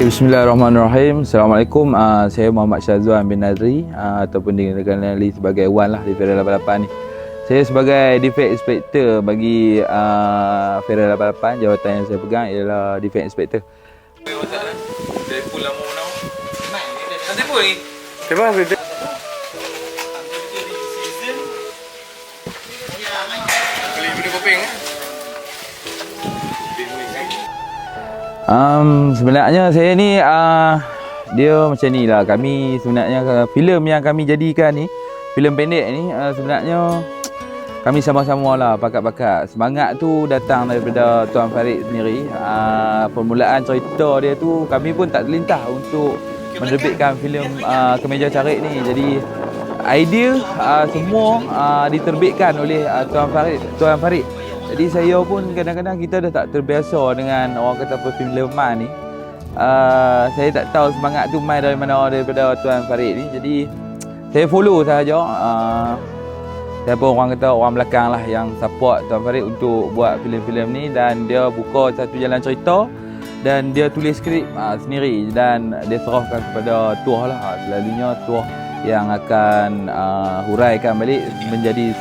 Bismillahirrahmanirrahim. Assalamualaikum. Saya Muhammad Syazwan bin Nazri ataupun dikenali sebagai Wan lah di Feral 88 ni. Saya sebagai Defect Inspector bagi Feral 88. Jawatan yang saya pegang ialah Defect Inspector. Telefon lama mana? Telefon ni. Telefon ni. Beli benda kopeng sebenarnya saya ni dia macam ni lah. Kami sebenarnya filem yang kami jadikan ni, filem pendek ni sebenarnya kami sama-sama lah pakat-pakat. Semangat tu datang daripada Tuan Farid sendiri. Permulaan cerita dia tu kami pun tak terlintas untuk menerbitkan filem Kemeja Carik ni. Jadi idea semua diterbitkan oleh Tuan Farid. Jadi saya pun kadang-kadang kita dah tak terbiasa dengan orang kata perfilman ni. Saya tak tahu semangat tu main dari mana daripada Tuan Farid ni. Jadi saya follow sahaja. Saya pun orang kata orang belakang lah yang support Tuan Farid untuk buat filem-filem ni. Dan dia buka satu jalan cerita dan dia tulis skrip sendiri dan dia serahkan kepada Tuah lah. Selalunya Tuah yang akan huraikan balik menjadi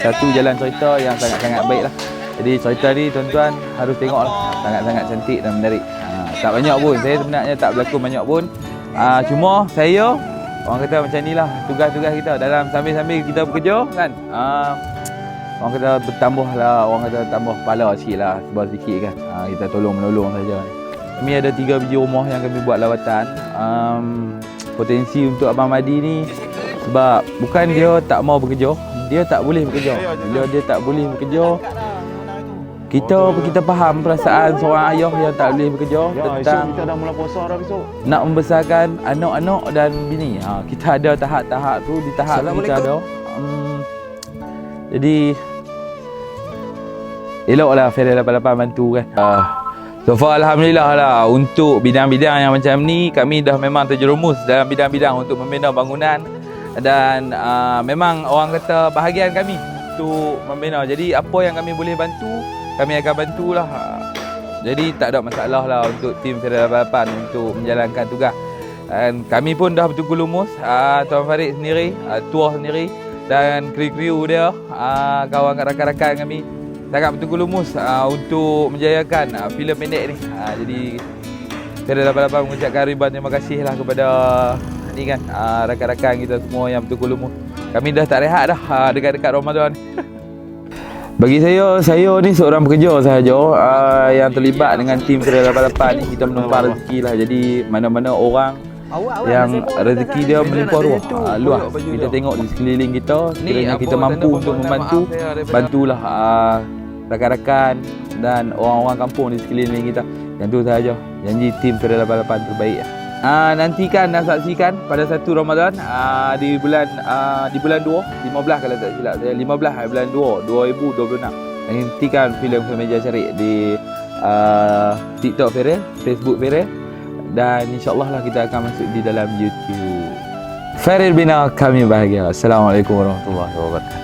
satu jalan cerita yang sangat-sangat baik lah. Jadi cerita ni tuan-tuan harus tengok lah. Sangat-sangat cantik dan menarik. Tak banyak pun, saya sebenarnya tak berlakon banyak pun. Cuma saya, orang kata macam ni lah tugas-tugas kita dalam sambil-sambil kita bekerja kan. Orang kata bertambah lah, orang kata tambah kepala sikit lah, sebab sikit kan. Kita tolong-menolong saja. Kami ada 3 biji rumah yang kami buat lawatan. Potensi untuk Abang Madi ni sebab bukan dia tak mau bekerja, dia tak boleh bekerja. Bila dia tak boleh bekerja, kita faham perasaan seorang ayah yang tak boleh bekerja tentang kita dah mula puasa dah besok. Nak membesarkan anak-anak dan bini. Kita ada tahap-tahap tu, di tahap tu kita ada. Jadi eloklah Feral 88 bantu kan. So far alhamdulillah lah, untuk bidang-bidang yang macam ni kami dah memang terjerumus dalam bidang-bidang untuk membina bangunan. Dan memang orang kata bahagian kami untuk membina. Jadi apa yang kami boleh bantu, kami akan bantulah. Jadi tak ada masalah lah untuk tim Feral 88 untuk menjalankan tugas. Dan kami pun dah betul-betul lumus. Tuan Farid sendiri, Tuah sendiri dan kru-kru dia, kawan rakan-rakan kami sangat betul-betul lumus untuk menjayakan filem pendek ni. Jadi Feral 88 mengucapkan ribuan terima kasih lah kepada ni kan, rakan-rakan kita semua yang betul-betul lumus. Kami dah tak rehat dah dekat-dekat Ramadan. Bagi saya ni seorang pekerja sahaja yang terlibat dengan tim Feral 88 ni. Kita menumpang rezeki lah. Jadi mana-mana orang yang rezeki dia melimpah luas. Kita tengok di sekeliling kita, sekiranya kita mampu untuk membantu, bantulah rakan-rakan dan orang-orang kampung di sekeliling kita. Yang tu sahaja. Janji tim Feral 88 terbaik. Nantikan dan saksikan pada 1 Ramadan di bulan 2, 15 kalau tak silap saya, 15 bulan 2 2026. Nantikan filem Kemeja Carik di TikTok Feral, Facebook Feral, dan insya-Allah lah kita akan masuk di dalam YouTube. Feral bina kami bahagia. Assalamualaikum warahmatullahi wabarakatuh.